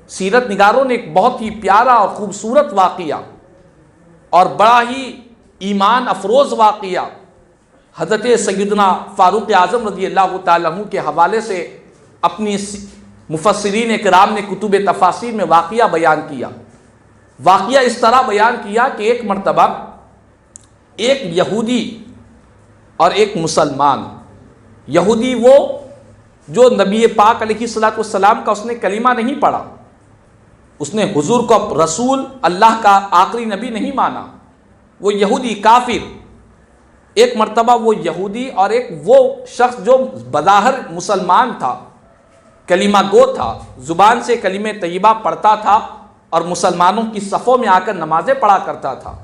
سیرت نگاروں نے ایک بہت ہی پیارا اور خوبصورت واقعہ اور بڑا ہی ایمان افروز واقعہ حضرت سیدنا فاروق اعظم رضی اللہ تعالیٰ عنہ کے حوالے سے اپنی مفسرین کرام نے کتب تفاسیر میں واقعہ بیان کیا۔ واقعہ اس طرح بیان کیا کہ ایک مرتبہ ایک یہودی اور ایک مسلمان، یہودی وہ جو نبی پاک علیہ الصلوۃ والسلام کا اس نے کلمہ نہیں پڑھا، اس نے حضور کو رسول اللہ کا آخری نبی نہیں مانا، وہ یہودی کافر۔ ایک مرتبہ وہ یہودی اور ایک وہ شخص جو بظاہر مسلمان تھا، کلمہ گو تھا، زبان سے کلمہ طیبہ پڑھتا تھا اور مسلمانوں کی صفوں میں آ کر نمازیں پڑھا کرتا تھا،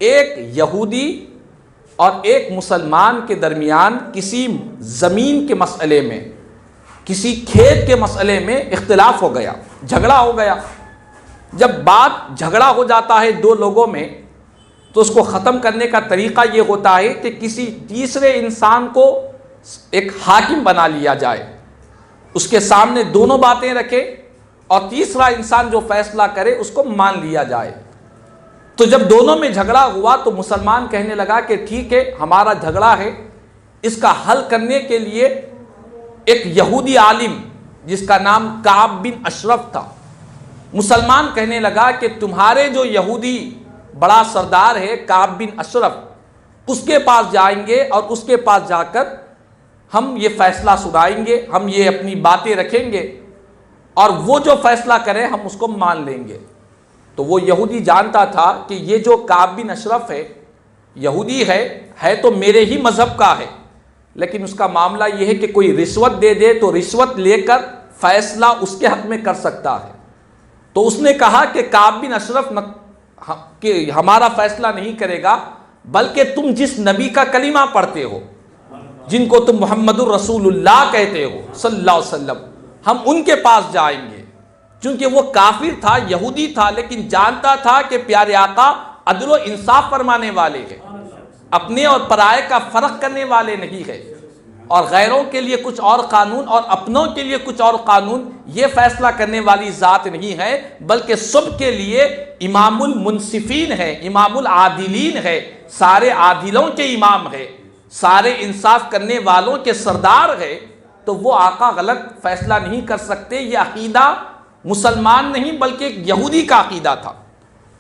ایک یہودی اور ایک مسلمان کے درمیان کسی زمین کے مسئلے میں، کسی کھیت کے مسئلے میں اختلاف ہو گیا، جھگڑا ہو گیا۔ جب بات جھگڑا ہو جاتا ہے دو لوگوں میں تو اس کو ختم کرنے کا طریقہ یہ ہوتا ہے کہ کسی تیسرے انسان کو ایک حاکم بنا لیا جائے، اس کے سامنے دونوں باتیں رکھے اور تیسرا انسان جو فیصلہ کرے اس کو مان لیا جائے۔ تو جب دونوں میں جھگڑا ہوا تو مسلمان کہنے لگا کہ ٹھیک ہے، ہمارا جھگڑا ہے، اس کا حل کرنے کے لیے ایک یہودی عالم جس کا نام کعب بن اشرف تھا، مسلمان کہنے لگا کہ تمہارے جو یہودی بڑا سردار ہے کعب بن اشرف، اس کے پاس جائیں گے اور اس کے پاس جا کر ہم یہ فیصلہ سنائیں گے، ہم یہ اپنی باتیں رکھیں گے اور وہ جو فیصلہ کرے ہم اس کو مان لیں گے۔ تو وہ یہودی جانتا تھا کہ یہ جو کعب بن اشرف ہے، یہودی ہے تو میرے ہی مذہب کا ہے، لیکن اس کا معاملہ یہ ہے کہ کوئی رشوت دے دے تو رشوت لے کر فیصلہ اس کے حق میں کر سکتا ہے۔ تو اس نے کہا کہ کعب بن اشرف کہ ہمارا فیصلہ نہیں کرے گا، بلکہ تم جس نبی کا کلمہ پڑھتے ہو، جن کو تم محمد الرسول اللہ کہتے ہو صلی اللہ علیہ وسلم، ہم ان کے پاس جائیں گے۔ چونکہ وہ کافر تھا، یہودی تھا، لیکن جانتا تھا کہ پیارے آقا عدل و انصاف فرمانے والے ہیں، اپنے اور پرائے کا فرق کرنے والے نہیں ہے، اور غیروں کے لیے کچھ اور قانون اور اپنوں کے لیے کچھ اور قانون، یہ فیصلہ کرنے والی ذات نہیں ہے، بلکہ سب کے لیے امام المنصفین ہے، امام العادلین ہے، سارے عادلوں کے امام ہے، سارے انصاف کرنے والوں کے سردار ہے۔ تو وہ آقا غلط فیصلہ نہیں کر سکتے۔ یہ عقیدہ مسلمان نہیں بلکہ ایک یہودی کا عقیدہ تھا،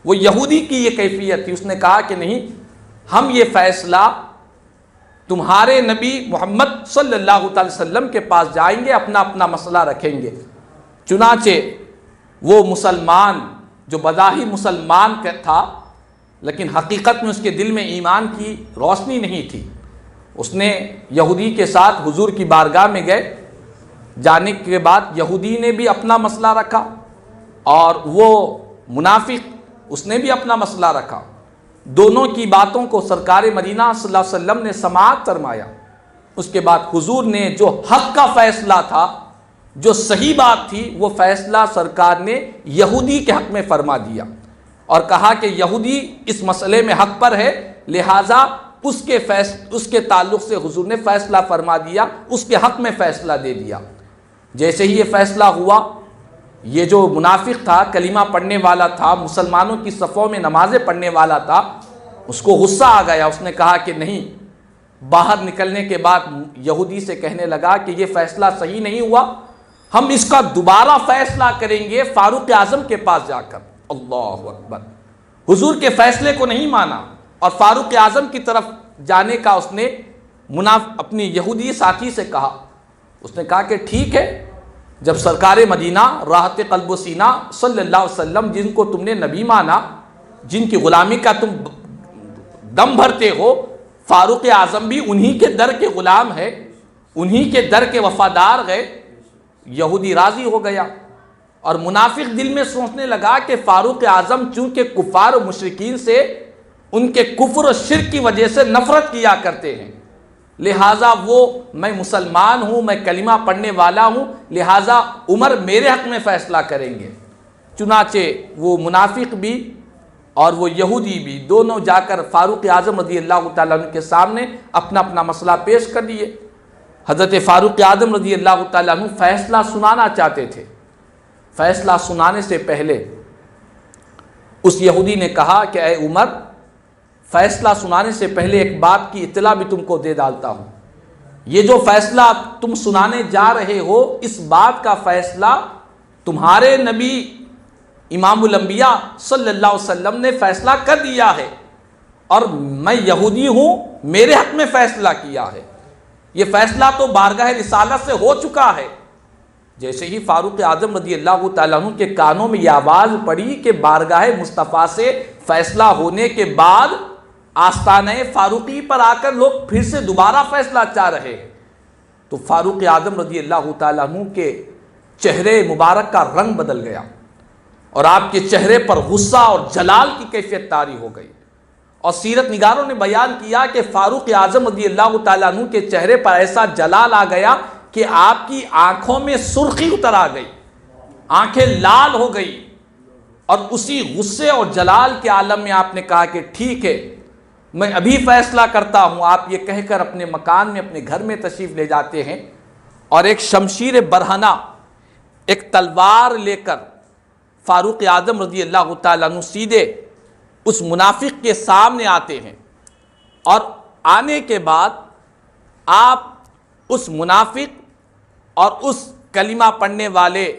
وہ یہودی کی یہ کیفیت تھی۔ اس نے کہا کہ نہیں، ہم یہ فیصلہ تمہارے نبی محمد صلی اللہ علیہ وسلم کے پاس جائیں گے، اپنا اپنا مسئلہ رکھیں گے۔ چنانچہ وہ مسلمان جو بظاہر مسلمان تھا لیکن حقیقت میں اس کے دل میں ایمان کی روشنی نہیں تھی، اس نے یہودی کے ساتھ حضور کی بارگاہ میں گئے۔ جانے کے بعد یہودی نے بھی اپنا مسئلہ رکھا اور وہ منافق اس نے بھی اپنا مسئلہ رکھا۔ دونوں کی باتوں کو سرکار مدینہ صلی اللہ علیہ وسلم نے سماعت فرمایا۔ اس کے بعد حضور نے جو حق کا فیصلہ تھا، جو صحیح بات تھی، وہ فیصلہ سرکار نے یہودی کے حق میں فرما دیا اور کہا کہ یہودی اس مسئلے میں حق پر ہے، لہٰذا اس کے تعلق سے حضور نے فیصلہ فرما دیا، اس کے حق میں فیصلہ دے دیا۔ جیسے ہی یہ فیصلہ ہوا، یہ جو منافق تھا، کلمہ پڑھنے والا تھا، مسلمانوں کی صفوں میں نمازیں پڑھنے والا تھا، اس کو غصہ آ گیا۔ اس نے کہا کہ نہیں، باہر نکلنے کے بعد یہودی سے کہنے لگا کہ یہ فیصلہ صحیح نہیں ہوا، ہم اس کا دوبارہ فیصلہ کریں گے فاروق اعظم کے پاس جا کر۔ اللہ اکبر! حضور کے فیصلے کو نہیں مانا اور فاروق اعظم کی طرف جانے کا اس نے اپنی یہودی ساتھی سے کہا۔ اس نے کہا کہ ٹھیک ہے، جب سرکار مدینہ راحت قلب و سینہ صلی اللہ علیہ وسلم، جن کو تم نے نبی مانا، جن کی غلامی کا تم دم بھرتے ہو، فاروق اعظم بھی انہی کے در کے غلام ہے، انہی کے در کے وفادار ہے۔ یہودی راضی ہو گیا اور منافق دل میں سوچنے لگا کہ فاروق اعظم چونکہ کفار و مشرکین سے ان کے کفر و شرک کی وجہ سے نفرت کیا کرتے ہیں، لہٰذا میں مسلمان ہوں، میں کلمہ پڑھنے والا ہوں، لہٰذا عمر میرے حق میں فیصلہ کریں گے۔ چنانچہ وہ منافق بھی اور وہ یہودی بھی دونوں جا کر فاروق اعظم رضی اللہ تعالیٰ عنہ کے سامنے اپنا اپنا مسئلہ پیش کر دیے۔ حضرت فاروق اعظم رضی اللہ تعالیٰ عنہ فیصلہ سنانا چاہتے تھے، فیصلہ سنانے سے پہلے اس یہودی نے کہا کہ اے عمر، فیصلہ سنانے سے پہلے ایک بات کی اطلاع بھی تم کو دے ڈالتا ہوں. یہ جو فیصلہ تم سنانے جا رہے ہو، اس بات کا فیصلہ تمہارے نبی امام الانبیاء صلی اللہ علیہ وسلم نے فیصلہ کر دیا ہے، اور میں یہودی ہوں، میرے حق میں فیصلہ کیا ہے. یہ فیصلہ تو بارگاہ رسالت سے ہو چکا ہے. جیسے ہی فاروق اعظم رضی اللہ تعالیٰ عنہ کے کانوں میں یہ آواز پڑی کہ بارگاہ مصطفیٰ سے فیصلہ ہونے کے بعد آستانہ فاروقی پر آ کر لوگ پھر سے دوبارہ فیصلہ چاہ رہے ہیں، تو فاروق اعظم رضی اللہ تعالیٰ عنہ کے چہرے مبارک کا رنگ بدل گیا، اور آپ کے چہرے پر غصہ اور جلال کی کیفیت طاری ہو گئی. اور سیرت نگاروں نے بیان کیا کہ فاروق اعظم رضی اللہ تعالیٰ عنہ کے چہرے پر ایسا جلال آ گیا کہ آپ کی آنکھوں میں سرخی اتر آ گئی، آنکھیں لال ہو گئی، اور اسی غصے اور جلال کے عالم میں آپ نے کہا کہ ٹھیک ہے، میں ابھی فیصلہ کرتا ہوں. آپ یہ کہہ کر اپنے مکان میں، اپنے گھر میں تشریف لے جاتے ہیں، اور ایک شمشیر برہنہ، ایک تلوار لے کر فاروق اعظم رضی اللہ تعالیٰ عنہ سیدھے اس منافق کے سامنے آتے ہیں. اور آنے کے بعد آپ اس منافق اور اس کلمہ پڑھنے والے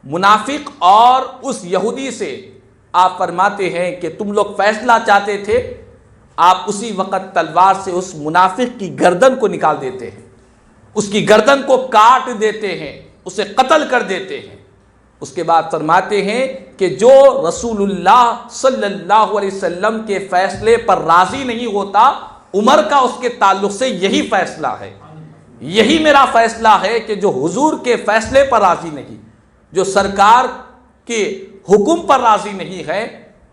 منافق اور اس یہودی سے آپ فرماتے ہیں کہ تم لوگ فیصلہ چاہتے تھے. آپ اسی وقت تلوار سے اس منافق کی گردن کو نکال دیتے ہیں، اس کی گردن کو کاٹ دیتے ہیں، اسے قتل کر دیتے ہیں. اس کے بعد فرماتے ہیں کہ جو رسول اللہ صلی اللہ علیہ وسلم کے فیصلے پر راضی نہیں ہوتا، عمر کا اس کے تعلق سے یہی فیصلہ ہے، یہی میرا فیصلہ ہے کہ جو حضور کے فیصلے پر راضی نہیں، جو سرکار کے حکم پر راضی نہیں ہے،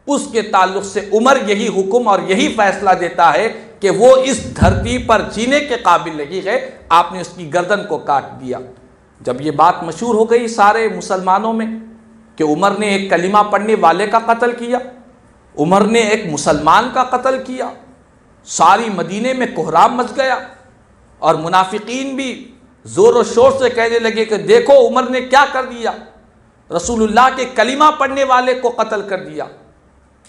اس کے تعلق سے عمر یہی حکم اور یہی فیصلہ دیتا ہے کہ وہ اس دھرتی پر جینے کے قابل نہیں ہے. آپ نے اس کی گردن کو کاٹ دیا. جب یہ بات مشہور ہو گئی سارے مسلمانوں میں کہ عمر نے ایک کلمہ پڑھنے والے کا قتل کیا، عمر نے ایک مسلمان کا قتل کیا، ساری مدینے میں کوہرام مچ گیا، اور منافقین بھی زور و شور سے کہنے لگے کہ دیکھو عمر نے کیا کر دیا، رسول اللہ کے کلمہ پڑھنے والے کو قتل کر دیا.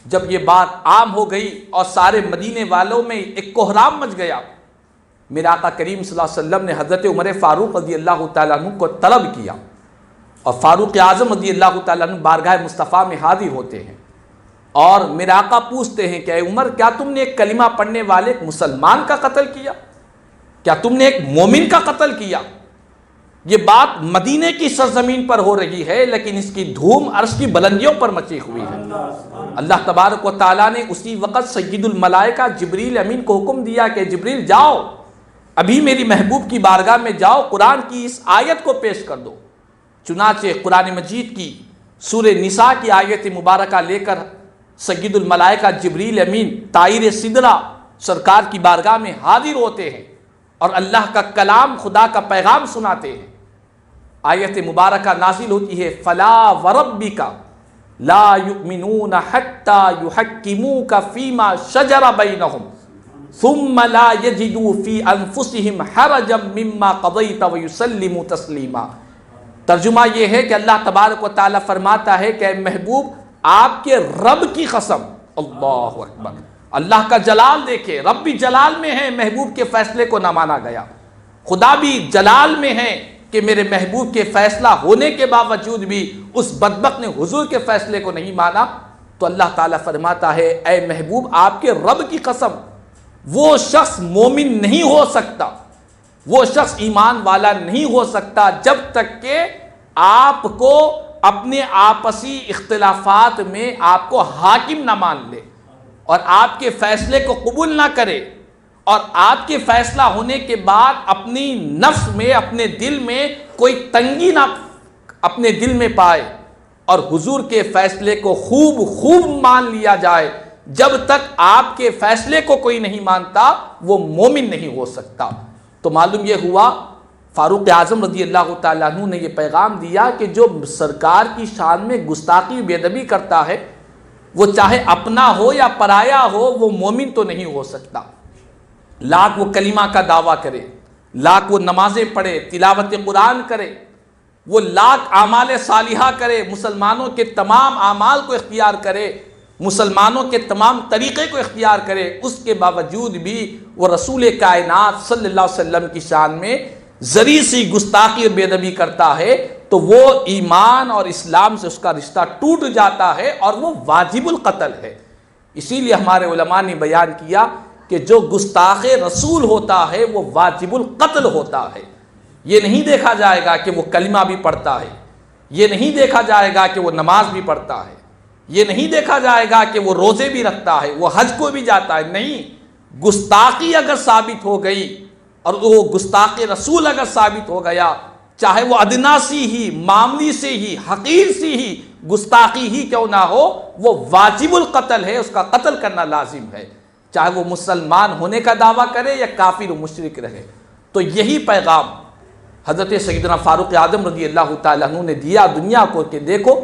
جب یہ بات عام ہو گئی اور سارے مدینے والوں میں ایک کوہرام مچ گیا، میرے آقا کریم صلی اللہ علیہ وسلم نے حضرت عمر فاروق رضی اللہ تعالیٰ عنہ کو طلب کیا، اور فاروق اعظم رضی اللہ تعالیٰ عنہ بارگاہ مصطفیٰ میں حاضر ہوتے ہیں، اور میرے آقا پوچھتے ہیں کہ اے عمر، کیا تم نے ایک کلمہ پڑھنے والے ایک مسلمان کا قتل کیا؟ کیا تم نے ایک مومن کا قتل کیا؟ یہ بات مدینے کی سرزمین پر ہو رہی ہے، لیکن اس کی دھوم عرش کی بلندیوں پر مچی ہوئی ہے. اللہ تبارک و تعالیٰ نے اسی وقت سید الملائکہ جبریل امین کو حکم دیا کہ جبریل جاؤ، ابھی میری محبوب کی بارگاہ میں جاؤ، قرآن کی اس آیت کو پیش کر دو. چنانچہ قرآن مجید کی سورہ نساء کی آیت مبارکہ لے کر سید الملائکہ جبریل امین طائر سدرہ سرکار کی بارگاہ میں حاضر ہوتے ہیں، اور اللہ کا کلام، خدا کا پیغام سناتے ہیں. آیت مبارکہ نازل ہوتی ہے، فلا وربک لا یؤمنون حتی یحکموک فیما شجر بینہم ثم لا یجدوا فی انفسہم حرجا مما قضیت ویسلموا تسلیما. ترجمہ یہ ہے کہ اللہ تبارک و تعالیٰ فرماتا ہے کہ اے محبوب، آپ کے رب کی قسم، اللہ اکبر، اللہ کا جلال دیکھے، رب بھی جلال میں ہے، محبوب کے فیصلے کو نہ مانا گیا. خدا بھی جلال میں ہے کہ میرے محبوب کے فیصلہ ہونے کے باوجود بھی اس بدبخت نے حضور کے فیصلے کو نہیں مانا. تو اللہ تعالیٰ فرماتا ہے اے محبوب، آپ کے رب کی قسم، وہ شخص مومن نہیں ہو سکتا، وہ شخص ایمان والا نہیں ہو سکتا جب تک کہ آپ کو اپنے آپسی اختلافات میں آپ کو حاکم نہ مان لے، اور آپ کے فیصلے کو قبول نہ کرے، اور آپ کے فیصلہ ہونے کے بعد اپنی نفس میں، اپنے دل میں کوئی تنگی نہ اپنے دل میں پائے، اور حضور کے فیصلے کو خوب مان لیا جائے. جب تک آپ کے فیصلے کو کوئی نہیں مانتا وہ مومن نہیں ہو سکتا. تو معلوم یہ ہوا فاروق اعظم رضی اللہ تعالیٰ عنہ نے یہ پیغام دیا کہ جو سرکار کی شان میں گستاخی بے ادبی کرتا ہے، وہ چاہے اپنا ہو یا پرایا ہو، وہ مومن تو نہیں ہو سکتا. لاکھ وہ کلمہ کا دعویٰ کرے، لاکھ وہ نمازیں پڑھے، تلاوت قرآن کرے، وہ لاکھ اعمال صالحہ کرے، مسلمانوں کے تمام اعمال کو اختیار کرے، مسلمانوں کے تمام طریقے کو اختیار کرے، اس کے باوجود بھی وہ رسول کائنات صلی اللہ علیہ وسلم کی شان میں ذری سی گستاخی اور بے ادبی کرتا ہے تو وہ ایمان اور اسلام سے اس کا رشتہ ٹوٹ جاتا ہے اور وہ واجب القتل ہے۔ اسی لیے ہمارے علماء نے بیان کیا کہ جو گستاخ رسول ہوتا ہے وہ واجب القتل ہوتا ہے۔ یہ نہیں دیکھا جائے گا کہ وہ کلمہ بھی پڑھتا ہے، یہ نہیں دیکھا جائے گا کہ وہ نماز بھی پڑھتا ہے، یہ نہیں دیکھا جائے گا کہ وہ روزے بھی رکھتا ہے، وہ حج کو بھی جاتا ہے، نہیں، گستاخی اگر ثابت ہو گئی اور وہ گستاخ رسول اگر ثابت ہو گیا، چاہے وہ ادنا سی ہی، معمولی سے ہی، حقیر سی ہی گستاخی ہی کیوں نہ ہو، وہ واجب القتل ہے، اس کا قتل کرنا لازم ہے، چاہے وہ مسلمان ہونے کا دعویٰ کرے یا کافر و مشرک رہے۔ تو یہی پیغام حضرت سیدنا فاروق اعظم رضی اللہ تعالیٰ عنہ نے دیا دنیا کو کہ دیکھو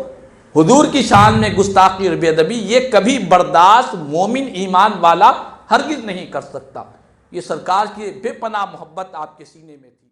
حضور کی شان میں گستاخی اور بے ادبی یہ کبھی برداشت مومن ایمان والا ہرگز نہیں کر سکتا۔ یہ سرکار کی بے پناہ محبت آپ کے سینے میں تھی۔